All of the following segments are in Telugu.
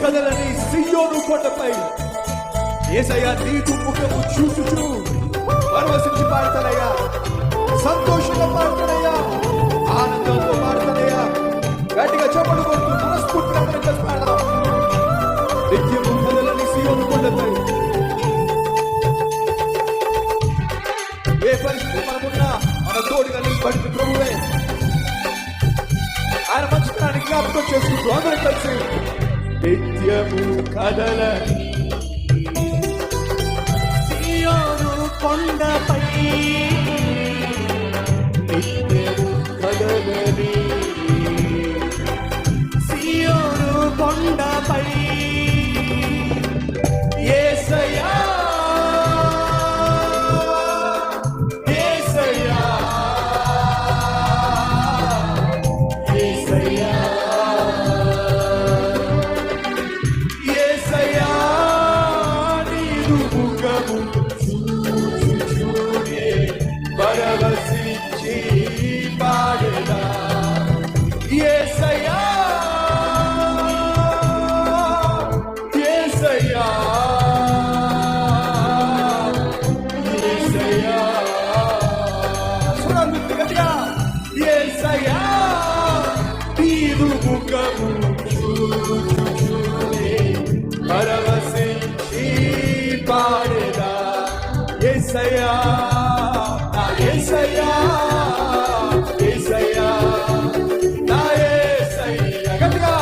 కదలని సియోను కొండపై యేసయ్యా నీకు ముఖము చూచుచు పరవశించి పాడతానయ్యా, సంతోషంగా పాడతానయ్యా, ఆనందంతో పాడతానయ్యా. గట్టిగా చప్పట్లు కొడుతూ మనస్ఫూర్తిగా మనం కలిసి పాడదాం. నిత్యము కదలని సియోను కొండపై ఏ పరిస్థితి మనకున్నా మన తోడుగా నిలబడిన ప్రభువే ఆయన మంచితనాన్ని జ్ఞాపకం చేసుకుంటూ అందరం కలిసి నిత్యము కదలని సియోను కొండపై, నిత్యము కదలని సియోను కొండపై యేసయ్యా యేసయ్యా యేసయ్యా యేసయ్యా నీదు ముఖము చూచుచూనే పరవశించి పాడెదా. యేసయ్యా యేసయ్యా యేసయ్యా స్వరం గట్టిగా యేసయ్యా నీదు ముఖము చూచుచూనే పరవశించి పాడెదా. యేసయ్యా నా యేసయ్యా యేసయ్యా నా యేసయ్యా గట్టిగా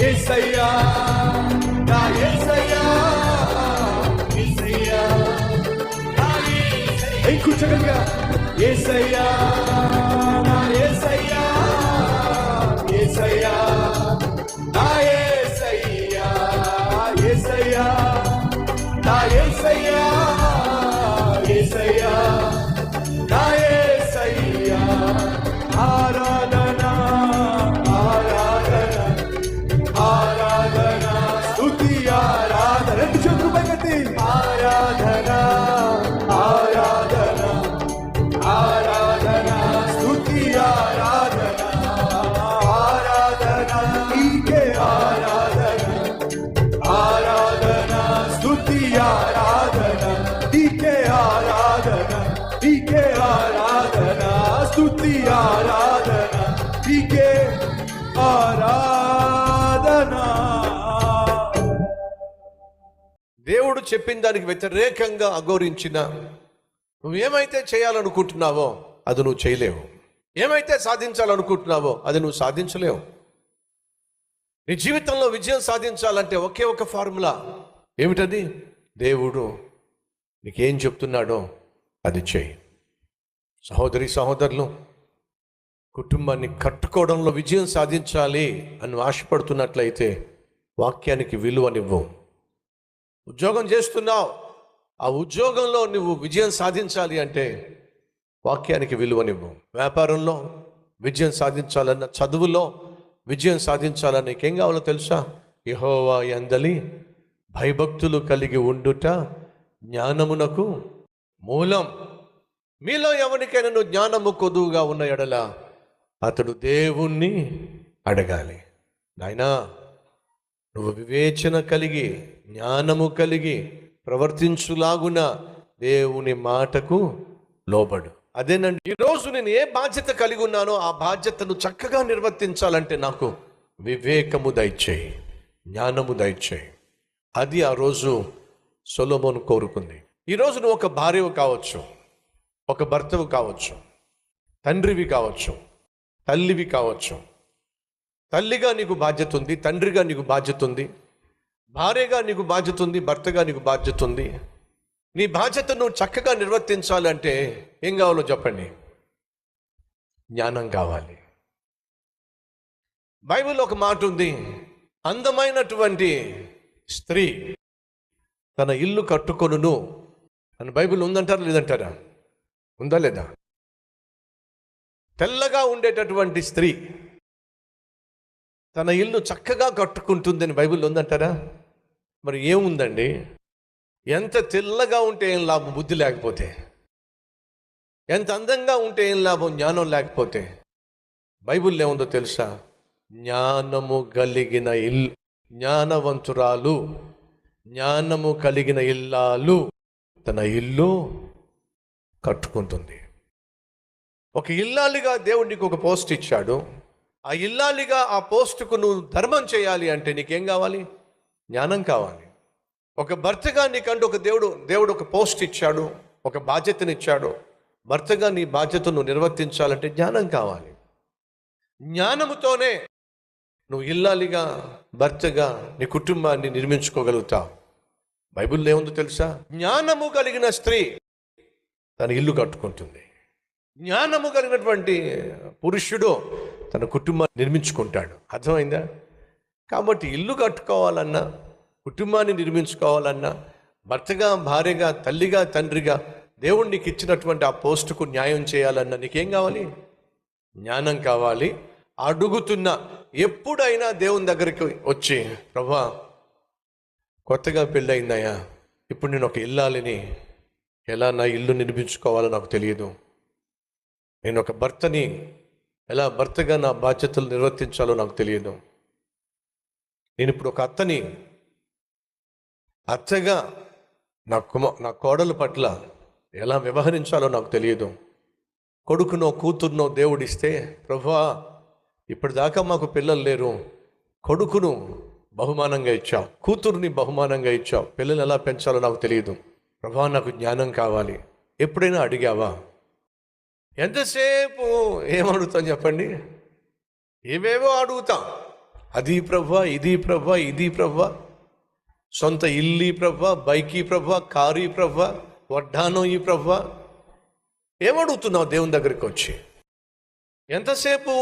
యేసయ్యా నా యేసయ్యా యేసయ్యా నా యేసయ్యా ఇంకొంచెంగా యేసయ్యా నా యేసయ్యా యేసయ్యా నా యేసయ్యా యేసయ్యా నా యేసయ్యా యేసయ్యా నా యేసయ్యా ఆరాధన ఆరాధన ఆరాధన స్తుతి ఆరాధన రెండు చేతులు పైకెత్తి ఆరాధన ఆరాధన ఆరాధన స్తుతి ఆరాధన ఆరాధన నీకే ఆరాధన ఆరాధన స్తుతి ఆరాధన నీకే ఆరాధన నీకే ఆరాధన స్తుతి ఆరాధన నీకే ఆరాధన. దేవుడు చెప్పిన దానికి వ్యతిరేకంగా అఘోరించిన నువ్వేమైతే చేయాలనుకుంటున్నావో అది నువ్వు చేయలేవు. ఏమైతే సాధించాలనుకుంటున్నావో అది నువ్వు సాధించలేవు. నీ జీవితంలో విజయం సాధించాలంటే ఒకే ఒక ఫార్ములా. ఏమిటది? దేవుడు నీకేం చెప్తున్నాడో అది చేయి. సహోదరి సహోదరులు, కుటుంబాన్ని కట్టుకోవడంలో విజయం సాధించాలి అని ఆశపడుతున్నట్లయితే వాక్యానికి విలువనివ్వు. ఉద్యోగం చేస్తున్నావు, ఆ ఉద్యోగంలో నువ్వు విజయం సాధించాలి అంటే వాక్యానికి విలువనివ్వు. వ్యాపారంలో విజయం సాధించాలన్న, చదువులో విజయం సాధించాలన్న నీకేం కావాలో తెలుసా? యెహోవా యందలి భయభక్తులు కలిగి ఉండుట జ్ఞానమునకు మూలం. మీలో ఎవరికైనా నువ్వు జ్ఞానము కొదువుగా ఉన్న ఎడల అతడు దేవుణ్ణి అడగాలి. నాయనా, నువ్వు వివేచన కలిగి జ్ఞానము కలిగి ప్రవర్తించులాగున దేవుని మాటకు లోబడు. అదేనండి, ఈరోజు నేను ఏ బాధ్యత కలిగి ఉన్నానో ఆ బాధ్యతను చక్కగా నిర్వర్తించాలంటే నాకు వివేకము దయచేయి, జ్ఞానము దయచేయి. అది ఆ రోజు సొలొమోను కోరుకుంది. ఈరోజు నువ్వు ఒక భార్యవు కావచ్చు, ఒక భర్తవు కావచ్చు, తండ్రివి కావచ్చు, తల్లివి కావచ్చు. తల్లిగా నీకు బాధ్యత ఉంది, తండ్రిగా నీకు బాధ్యత ఉంది, భార్యగా నీకు బాధ్యత ఉంది, భర్తగా నీకు బాధ్యత ఉంది. నీ బాధ్యతను నువ్వు చక్కగా నిర్వర్తించాలంటే ఏం కావాలో చెప్పండి? జ్ఞానం కావాలి. బైబిల్లో ఒక మాట ఉంది, అందమైనటువంటి స్త్రీ తన ఇల్లు కట్టుకొనును అని బైబిల్ ఉందంటారా లేదంటారా? ఉందా లేదా? తెల్లగా ఉండేటటువంటి స్త్రీ తన ఇల్లు చక్కగా కట్టుకుంటుందని బైబిల్ ఉందంటారా? మరి ఏముందండి? ఎంత తెల్లగా ఉంటే ఏం లాభం బుద్ధి లేకపోతే? ఎంత అందంగా ఉంటే ఏం లాభం జ్ఞానం లేకపోతే? బైబిల్లో ఏముందో తెలుసా? జ్ఞానము కలిగిన జ్ఞానవంతురాలు, జ్ఞానము కలిగిన ఇల్లాలు తన ఇల్లు కట్టుకుంటుంది. ఒక ఇల్లాలిగా దేవుడు నీకు ఒక పోస్ట్ ఇచ్చాడు. ఆ ఇల్లాలిగా ఆ పోస్టుకు నువ్వు ధర్మం చేయాలి అంటే నీకేం కావాలి? జ్ఞానం కావాలి. ఒక భర్తగా నీకంటూ ఒక దేవుడు ఒక పోస్ట్ ఇచ్చాడు, ఒక బాధ్యతనిచ్చాడు. భర్తగా నీ బాధ్యతను నిర్వర్తించాలంటే జ్ఞానం కావాలి. జ్ఞానముతోనే నువ్వు ఇల్లాలిగా, భర్తగా నీ కుటుంబాన్ని నిర్మించుకోగలుగుతావు. బైబిల్లో ఏముందో తెలుసా? జ్ఞానము కలిగిన స్త్రీ తన ఇల్లు కట్టుకుంటుంది. జ్ఞానము కలిగినటువంటి పురుషుడు తన కుటుంబాన్ని నిర్మించుకుంటాడు. అర్థమైందా? కాబట్టి ఇల్లు కట్టుకోవాలన్నా, కుటుంబాన్ని నిర్మించుకోవాలన్నా, భర్తగా, భార్యగా, తల్లిగా, తండ్రిగా దేవుడు నీకు ఇచ్చినటువంటి ఆ పోస్టుకు న్యాయం చేయాలన్నా నీకేం కావాలి? జ్ఞానం కావాలి. అడుగుతున్నా ఎప్పుడైనా దేవుని దగ్గరికి వచ్చి, ప్రభువా కొత్తగా పెళ్ళయిందయ్యా, ఇప్పుడు నేను ఒక ఇల్లాలిని, ఎలా నా ఇల్లు నిర్మించుకోవాలో నాకు తెలియదు. నేను ఒక భర్తని, ఎలా భర్తగా నా బాధ్యతలు నిర్వర్తించాలో నాకు తెలియదు. నేను ఇప్పుడు ఒక అత్తగా నా కోడల పట్ల ఎలా వ్యవహరించాలో నాకు తెలియదు. కొడుకునో కూతుర్నో దేవుడిస్తే, ప్రభువా ఇప్పటిదాకా మాకు పిల్లలు లేరు, కొడుకును బహుమానంగా ఇచ్చావు, కూతురుని బహుమానంగా ఇచ్చావు, పిల్లలు ఎలా పెంచాలో నాకు తెలియదు. ప్రభువా నాకు జ్ఞానం కావాలి. ఎప్పుడైనా అడిగావా? ఎంతసేపు ఏమడుగుతాం చెప్పండి? ఏవేవో అడుగుతాం. అది ప్రభువా, ఇది ప్రభువా, ఇది ప్రభువా, సొంత ఇల్లు ప్రభువా, బైకి ప్రభువా, కారు ప్రభువా, వడ్డానం ఈ ప్రభువా. ఏమడుగుతున్నావు దేవుని దగ్గరికి వచ్చి? ఎంతసేపు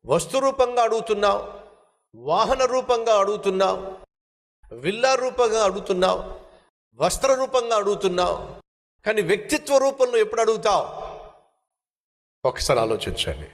వస్తు రూపంగా అడుగుతున్నావు, వాహన రూపంగా అడుగుతున్నావు, విల్లా రూపంగా అడుగుతున్నావు, వస్త్ర రూపంగా అడుగుతున్నావు, కానీ వ్యక్తిత్వ రూపంలో ఎప్పుడు అడుగుతావు? ఒకసారి ఆలోచించండి.